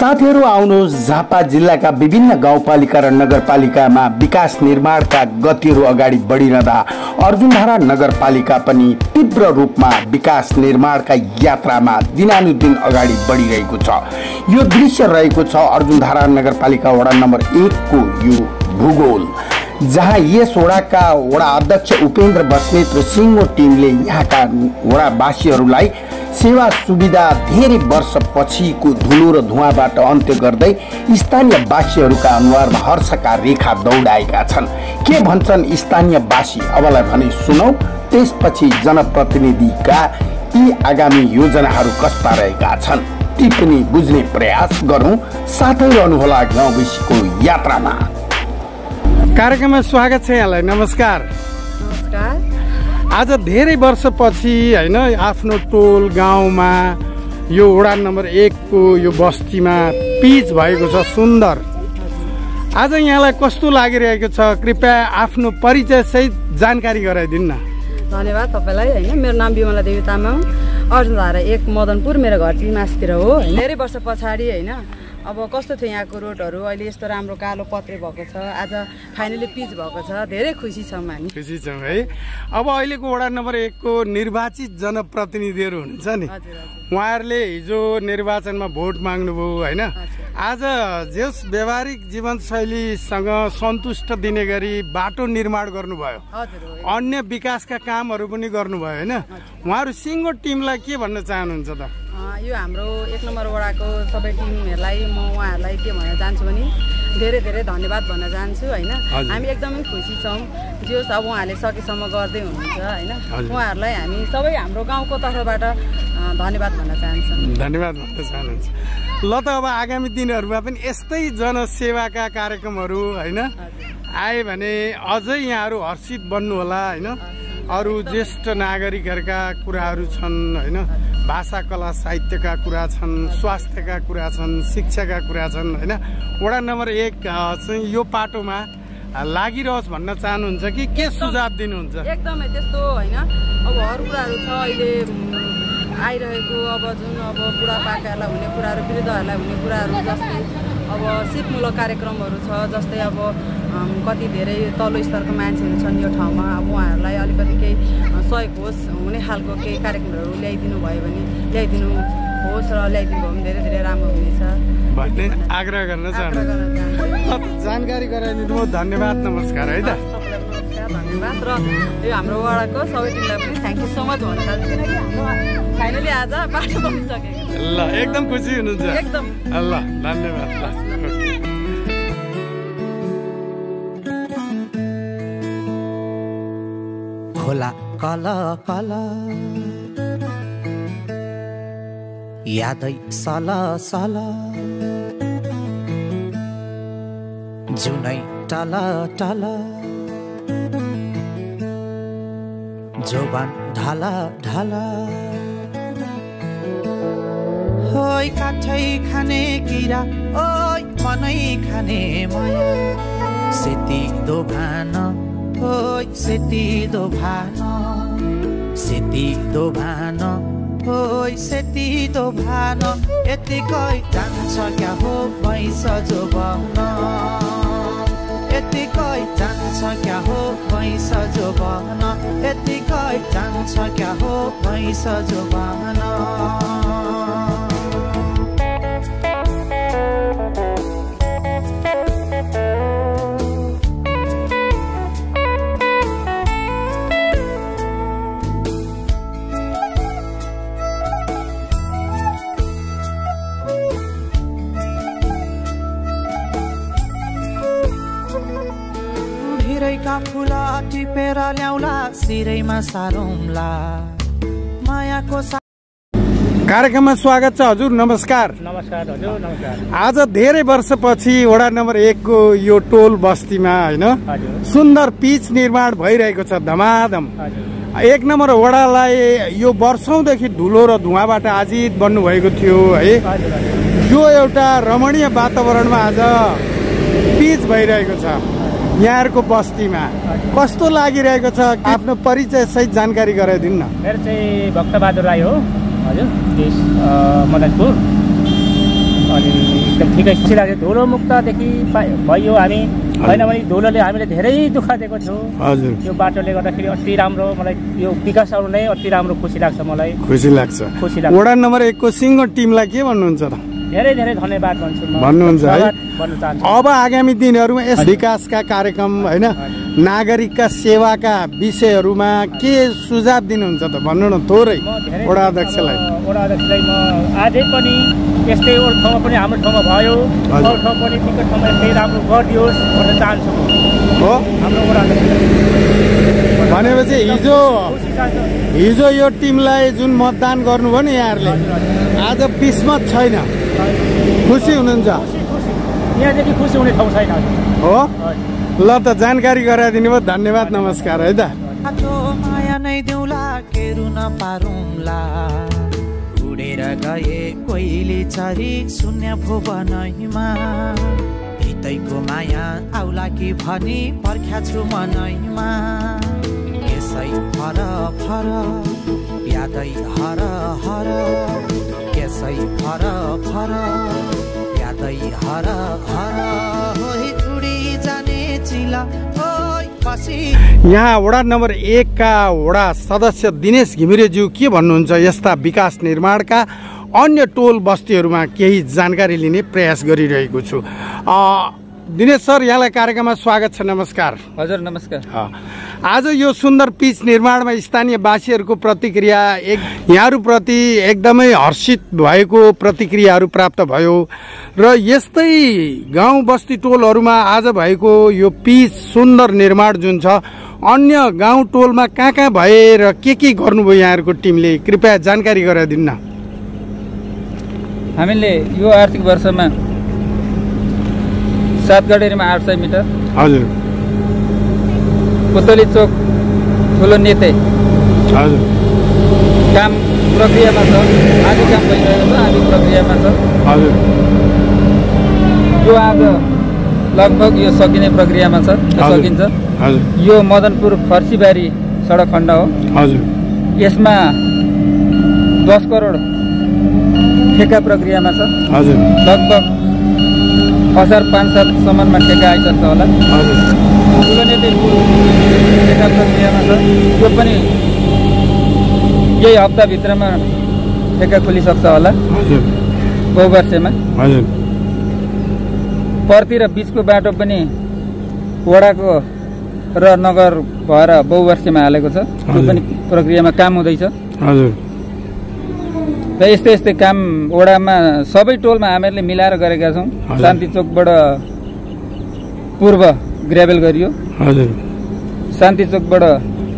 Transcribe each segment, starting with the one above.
साथीहरू आउनुहोस् झापा जिल्लाका विभिन्न गाउँपालिका र नगरपालिकामा विकास निर्माणका गतिहरू अगाडि बढिरहँदा अर्जुनधारा नगरपालिका पनि तीव्र रूपमा विकास निर्माणका यात्रामा दिनानुदिन अगाडि बढिरहेको छ। यो दृश्य रहेको छ अर्जुनधारा नगरपालिका वडा नम्बर 1 को यो भूगोल, जहाँ यस वडाका वडा अध्यक्ष उपेन्द्र बस्नेत र सिंगो टिमले यहाँका वडावासीहरूलाई सेवा सुविधा धेरै वर्षपछिको धुलो र धुवाँबाट अन्त्य गर्दै स्थानीयवासीहरूका अनुहारमा हर्षका रेखा दौडाएका छन्। के भन्छन् स्थानीयवासी अबलाई भने सुनौ, त्यसपछि जनप्रतिनिधिका यी आगामी योजनाहरू कस्ता रहेका छन् ती पनि बुझ्ने प्रयास गरौँ। साथै रहनुहोला गाउँवासीको यात्रामा। कार्यक्रममा स्वागत छ यहाँलाई। नमस्कार। नमस्कार। आज धेरै वर्षपछि हैन आफ्नो टोल गाउँमा यो वडा नम्बर 1 को यो बस्तीमा पिच भएको छ सुन्दर। आज यहाँलाई कस्तो लागिरहेको छ, कृपया आफ्नो परिचय सहित जानकारी गराइदिनु न। धन्यवाद तपाईलाई। हैन मेरो नाम विमला देवी तामाङ, अर्जुनधारा 1 मदनपुर, मेरो घर चाहिँ मास्तिर हो। धेरै वर्ष पछाडि हैन अब कस्तो थियो यहाँको रोडहरू, अहिले यस्तो राम्रो कालो पत्रे भएको छ, आज फाइनली पिच भएको छ, धेरै खुसी छौँ हामी। खुसी छौँ है। अब अहिलेको वडा नम्बर 1 को निर्वाचित जनप्रतिनिधिहरू हुनुहुन्छ नि, उहाँहरूले हिजो निर्वाचनमा भोट माग्नुभयो हैन। आज जस व्यावहारिक जीवनशैलीसँग सन्तुष्ट दिने गरी बाटो निर्माण गर्नुभयो, अन्य विकासका कामहरू पनि गर्नुभयो हैन। उहाँहरू सिंगो टिमलाई के भन्न चाहनुहुन्छ त? यो हाम्रो 1 नम्बर वडाको सबै टिमहरूलाई म उहाँहरूलाई के भन्न चाहन्छु भने धेरै धेरै धन्यवाद भन्न चाहन्छु हैन। हामी एकदमै खुसी छौँ जो अब उहाँहरूले सकेसम्म गर्दै हुनुहुन्छ हैन। उहाँहरूलाई हामी सबै हाम्रो गाउँको तर्फबाट धन्यवाद भन्न चाहन्छौँ। धन्यवाद भन्न चाहनुहुन्छ। ल त अब आगामी दिनहरूमा पनि यस्तै जनसेवाका कार्यक्रमहरू हैन आए भने अझै यहाँहरू हर्षित बन्नु होला हैन। अरू ज्येष्ठ नागरिकहरूका कुराहरू छन् हैन, भाषा कला साहित्यका कुरा छन्, स्वास्थ्यका कुरा छन्, शिक्षाका कुरा छन् हैन। वडा नम्बर 1 चाहिँ यो पाटोमा लागिरहोस् भन्न चाहनुहुन्छ कि के सुझाव दिनुहुन्छ? एकदमै त्यस्तो हैन। अब हर कुराहरू छ अहिले आइरहेको, अब जुन अब बुढापाकाहरूलाई हुने कुराहरू, वृद्धहरूलाई हुने कुराहरू, जस्तै अब सिपमूलक कार्यक्रमहरू छ, जस्तै अब कति धेरै तल्लो स्तरको मान्छेहरू छन् यो ठाउँमा, अब उहाँहरूलाई अलिकति केही सहयोग होस् हुने खालको केही कार्यक्रमहरू ल्याइदिनु भयो भने ल्याइदिनु होस् र ल्याइदिनु भयो भने धेरै धेरै राम्रो हुनेछ भन्ने आग्रह गर्न चाहन्छु। जानकारी गराइदिनु भयो, धन्यवाद, नमस्कार है त। धन्यवाद। र यो हाम्रो वडाको सबै टिमलाई पनि थ्याङ्क यू सो मच भन्न चाहन्छु, किनकि हाम्रो फाइनली आज बाटो बनिसकेको। ल एकदम खुसी हुनुहुन्छ? एकदम। ल धन्यवाद। ल खोला कला कला यादै सला सला जुनै टला टला जोबान ढाला ढाला होय काठै खाने किरा ओय मनै खाने माया सेती दोभान होय सेती दोभान सेती दोभान होय सेती दोभान यतिकै जान्छ क्या हो भैँस जोबान, यतिकै जान्छ क्या हो भैँस जोबान, यतिकै जान्छ क्या हो भैँस जोबान। भिरैका फुला टिपेर ल्याउला सिरैमा सारौँला मायाको। कार्यक्रममा स्वागत छ हजुर। नमस्कार। नमस्कार हजुर। नमस्कार। आज धेरै वर्षपछि वडा नम्बर 1 को यो टोल बस्तीमा हैन सुन्दर पिच निर्माण भइरहेको छ धमाधम। 1 नम्बर वडालाई यो वर्षौंदेखि धुलो र धुवाँबाट आजित बन्नु भएको थियो है। यो एउटा रमणीय वातावरणमा आज पिच भइरहेको छ यहाँहरुको बस्तीमा। कस्तो लागिरहेको छ, आफ्नो परिचय सहित जानकारी गराइदिनु न। मेरो चाहिँ भक्तबहादुर राई हो हजुर, देश मदनपुर। अनि एकदम ठिकै खुसी लाग्यो। धुलो मुक्तदेखि भयो हामी, होइन भने धुलोले हामीले धेरै दुःख दिएको छौँ। हजुर, यो बाटोले गर्दाखेरि अति राम्रो, मलाई यो विकास आउनु नै अति राम्रो खुसी लाग्छ। मलाई खुसी लाग्छ। वडा नम्बर 1 को सिङ्गो टिमलाई के भन्नुहुन्छ त? धेरै धेरै धन्यवाद भन्नुहुन्छ है। भन्न चाहन्छु। अब आगामी दिनहरूमा यस विकासका कार्यक्रम होइन, नागरिकका सेवाका विषयहरूमा के सुझाव दिनुहुन्छ त? भन्नु न थोरै वडा अध्यक्षलाई। वडा अध्यक्षलाई म आजै पनि यस्तै अरू ठाउँमा पनि हाम्रो ठाउँमा भयो, अरू ठाउँ पनि निकट ठाउँमा यस्तै राम्रो गरिदियोस् भन्न चाहन्छु हो हाम्रो वडा अध्यक्षलाई। भनेपछि हिजो यो टिमलाई जुन मतदान गर्नुभयो नि यहाँहरूले, आज किस्मत छैन, खुसी हुनुहुन्छ? यहाँदेखि खुसी हुने ठाउँ छैन हो। ल त जानकारी गराइदिनु भयो, धन्यवाद, नमस्कार है त। माया नै देउला के रुन पारुम्ला, उडेर गए कोइली चरी शून्य भुवनैमा, हितैको माया आउला कि भनी पर्ख्या छु मनैमा, यसै फर फर यादै हर हर, यसै फर फर यादै हर हर, होई उडी जाने चिला ओइ पसी। यहाँ वडा नम्बर 1 का वडा सदस्य दिनेश घिमिरेज्यू के भन्नुहुन्छ यस्ता विकास निर्माणका अन्य टोल बस्तीहरूमा केही जानकारी लिने प्रयास गरिरहेको छु। दिनेश सर, यहाँलाई कार्यक्रममा स्वागत छ। नमस्कार। हजुर नमस्कार। आज यो सुन्दर पिच निर्माणमा स्थानीयवासीहरूको प्रतिक्रिया यहाँहरूप्रति एकदमै हर्षित भएको प्रतिक्रियाहरू प्राप्त भयो र यस्तै गाउँ बस्ती टोलहरूमा आज भएको यो पिच सुन्दर निर्माण जुन छ, अन्य गाउँ टोलमा कहाँ भए र के गर्नुभयो यहाँहरूको टिमले, कृपया जानकारी गराइदिनु न। हामीले यो आर्थिक वर्षमा 7 गडेरीमा 800 मिटर, हजुर, पुतली चोक ठुलो नेते हजुर, काम प्रक्रियामा छ, आदि काम भइरहेको छ, आदि प्रक्रियामा छ। हजुर, यो आज लगभग यो सकिने प्रक्रियामा छ, सकिन्छ। हजुर, यो मदनपुर फर्सीबारी सडक खण्ड हो। हजुर, यसमा 10 करोड ठेक्का प्रक्रियामा छ। हजुर, लगभग असार 5-7 सम्ममा ठेक्का आइसक्छ होला। हजुर, ठुलो नेते ठेक्का प्रक्रियामा छ, यो पनि यही हप्ताभित्रमा ठेक्का खुलिसक्छ होला। हजुर, बहुवर्षेमा। हजुर, पर्ती र बिचको बाटो पनि वडाको र नगर भएर बहुवर्षेमा हालेको छ, त्यो पनि प्रक्रियामा काम हुँदैछ। हजुर, र यस्तै काम वडामा सबै टोलमा हामीहरूले मिलाएर गरेका छौँ। शान्ति चोकबाट पूर्व ग्रेभेल गरियो, हजुर, शान्ति चोकबाट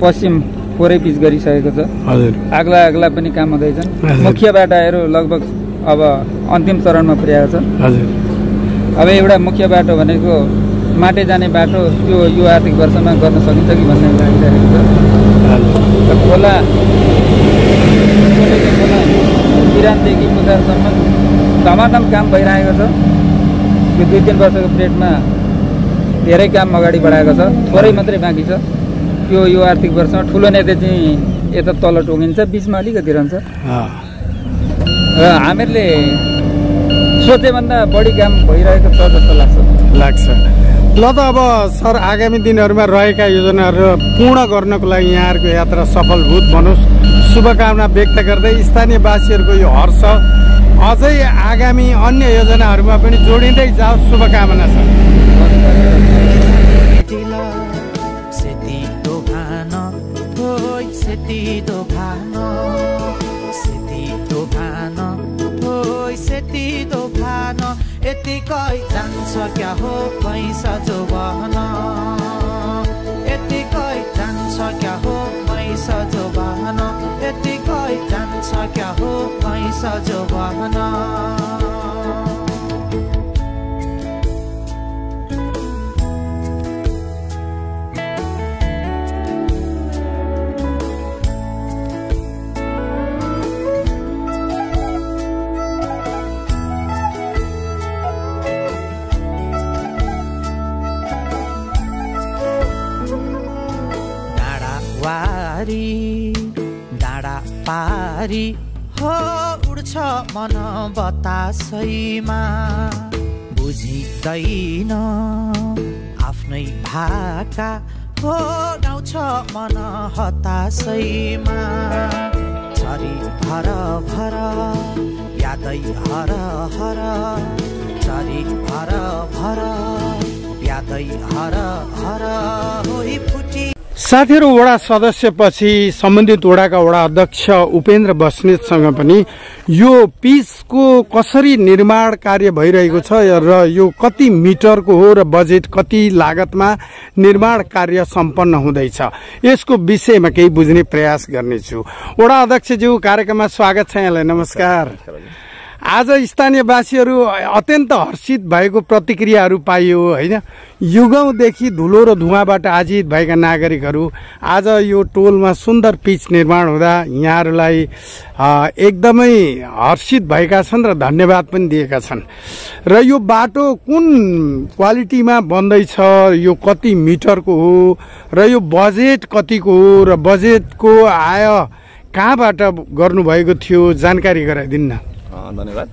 पश्चिम 4 पिच गरिसकेको छ। हजुर, अग्ला पनि काम हुँदैछन्। मुख्य बाटाहरू लगभग अब अन्तिम चरणमा पुर्याएको छ। हजुर, अब एउटा मुख्य बाटो भनेको माटे जाने बाटो, त्यो यो आर्थिक वर्षमा गर्न सकिन्छ कि भन्ने लागिरहेको छ। र खोला किरानदेखि पुजारसम्म धमाधम काम भइरहेको छ। यो 2-3 वर्षको पिरियडमा धेरै काम अगाडि बढाएको छ, थोरै मात्रै बाँकी छ। यो आर्थिक वर्षमा ठुलो नेता चाहिँ यता तल टोकिन्छ, बिचमा अलिकति रहन्छ र हामीहरूले सोचेभन्दा बढी काम भइरहेको छ जस्तो लाग्छ। ल त अब सर, आगामी दिनहरूमा रहेका योजनाहरू पूर्ण गर्नको लागि यहाँहरूको यात्रा सफलभूत बनोस्, शुभकामना व्यक्त गर्दै स्थानीयवासीहरूको यो हर्ष अझै आगामी अन्य योजनाहरूमा पनि जोडिँदै जाओस्, शुभकामना छ। यतिकै जान्छ क्या हो पैसा जो बहन, यतिकै जान्छ क्या हो पैसा जो बहन, यतिकै जान्छ क्या हो पैसा जो बहन। डाँडा पारी हो उड्छ मन बतासैमा बुझिँदैन आफ्नै भाका हो गाउँछ मन हतासैमा छरी भर भर यादै हर हर छरी भर भर यादै हर हर होइ फुटी। साथीहरू, वडा सदस्यपछि सम्बन्धित वडाका वडा अध्यक्ष उपेन्द्र बस्नेतसँग पनि यो पिचको कसरी निर्माण कार्य भइरहेको छ र यो कति मिटरको हो र बजेट कति लागतमा निर्माण कार्य सम्पन्न हुँदैछ यसको विषयमा केही बुझ्ने प्रयास गर्नेछु। वडा अध्यक्षज्यू, कार्यक्रममा स्वागत छ यहाँलाई। नमस्कार। आज स्थानीयवासीहरू अत्यन्त हर्षित भएको प्रतिक्रियाहरू पाइयो होइन। युगौंदेखि धुलो र धुवाबाट आजित भएका नागरिकहरू आज यो टोलमा सुन्दर पिच निर्माण हुँदा यहाँहरूलाई एकदमै हर्षित भएका छन् र धन्यवाद पनि दिएका छन्। र यो बाटो कुन क्वालिटीमा बन्दैछ, यो कति मिटरको हो र यो बजेट कतिको हो र बजेटको आय कहाँबाट गर्नुभएको थियो, जानकारी गराइदिनु न। धन्यवाद।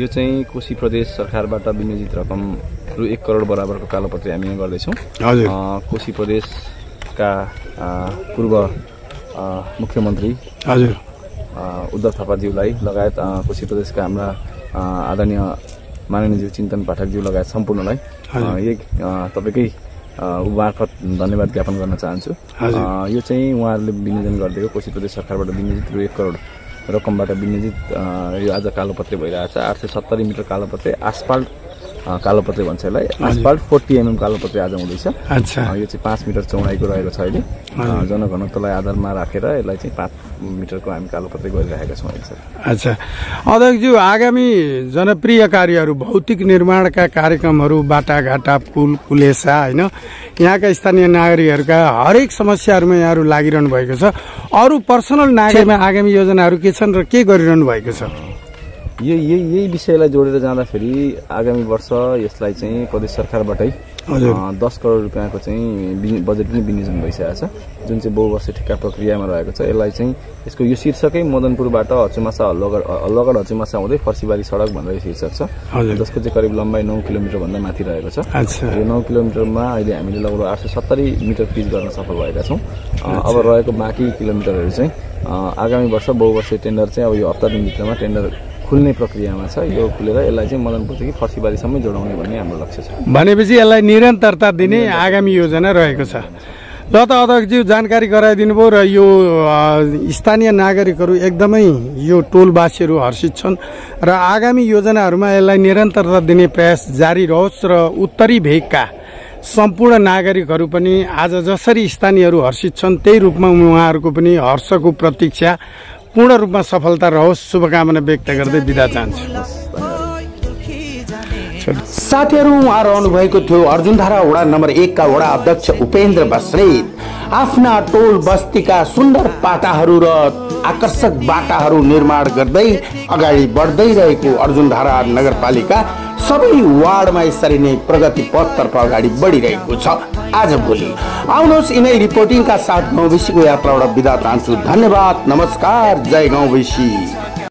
यो चाहिँ कोशी प्रदेश सरकारबाट विनियोजित रकम रु 1 करोड बराबरको कालोपत्री हामी यहाँ गर्दैछौँ। हजुर। कोशी प्रदेशका पूर्व मुख्यमन्त्री हजुर उद्धव थापाज्यूलाई लगायत कोशी प्रदेशका हाम्रा आदरणीय माननीयज्यू चिन्तन पाठकज्यू लगायत सम्पूर्णलाई यही तपाईँकै मार्फत धन्यवाद ज्ञापन गर्न चाहन्छु। यो चाहिँ उहाँहरूले विनियोजन गरिदिएको कोशी प्रदेश सरकारबाट विनियोजित रु 1 करोड रकमबाट विनियोजित यो आज कालोपत्री भइरहेको छ। 870 मिटर कालोपत्री, आसफाल्ट कालोपत्री भन्छ यसलाई। आसफाल्ट 40 mm कालोपत्री आज हुँदैछ। अच्छा। यो चाहिँ 5 मिटर चौडाइको रहेको छ अहिले। जनघनत्वलाई आधारमा राखेर यसलाई चाहिँ 5 मिटरको हामी कालोपत्री गरिरहेका छौँ अहिले। अच्छा अध्यक्षज्यू, आगामी जनप्रिय कार्यहरू भौतिक निर्माणका कार्यक्रमहरू, बाटाघाटा, पुल, कुलेसा होइन, यहाँका स्थानीय नागरिकहरूका हरेक समस्याहरूमा यहाँहरू लागिरहनु भएको छ। अरू पर्सनल नागरिकमा आगामी योजनाहरू के छन् र के गरिरहनु भएको छ? यही विषयलाई जोडेर जाँदाखेरि आगामी वर्ष यसलाई चाहिँ प्रदेश सरकारबाटै 10 करोड रुपियाँको चाहिँ बजेट पनि विनियोजन भइसकेको छ, जुन चाहिँ बहुवर्षीय ठेक्का प्रक्रियामा रहेको छ। यसलाई चाहिँ यसको यो शीर्षकै मदनपुरबाट हचुमासा हल्लगढ हचुमासा हुँदै फर्सीबारी सडक भनेर शीर्षक छ, जसको चाहिँ करिब लम्बाइ 9 किलोमिटर भन्दा माथि रहेको छ। यो 9 किलोमिटरमा अहिले हामीले लगभग 870 मिटर पिच गर्न सफल भएका छौँ। अब रहेको बाँकी किलोमिटरहरू चाहिँ आगामी वर्ष बहुवर्षीय टेन्डर चाहिँ अब यो हप्ता दिनभित्रमा टेन्डर खुल्ने प्रक्रियामा छ। यो खुलेर यसलाई चाहिँ मदनपुरदेखि फर्सीबारीसम्मै जोडाउने भन्ने हाम्रो लक्ष्य छ। भनेपछि यसलाई निरन्तरता दिने आगामी योजना रहेको छ। ल त अध्यक्षज्यू, जानकारी गराइदिनु भयो र यो स्थानीय नागरिकहरू एकदमै यो टोलवासीहरू हर्षित छन् र आगामी योजनाहरूमा यसलाई निरन्तरता दिने प्रयास जारी रहोस् र उत्तरी भेगका सम्पूर्ण नागरिकहरू पनि आज जसरी स्थानीयहरू हर्षित छन् त्यही रूपमा उहाँहरूको पनि हर्षको प्रतीक्षा पूर्ण रूपमा सफलता रहोस् शुभकामना व्यक्त गर्दै बिदा चाहन्छु। साथीहरू, उहाँ रहनुभएको थियो अर्जुनधारा वडा नम्बर 1 का वडा अध्यक्ष उपेन्द्र बस्नेत। आफ्ना टोल बस्तीका सुन्दर पाटाहरू र आकर्षक बाटाहरू निर्माण गर्दै अगाडि बढ्दै रहेको अर्जुनधारा नगरपालिका सबै वार्डमा यसरी नै प्रगति पथतर्फ अगाडि बढिरहेको छ आज भोलि। आउनुहोस् यिनै रिपोर्टिङका साथ गाउँबेसीको यात्राबाट बिदा चाहन्छु। धन्यवाद, नमस्कार, जय गाउँबेसी।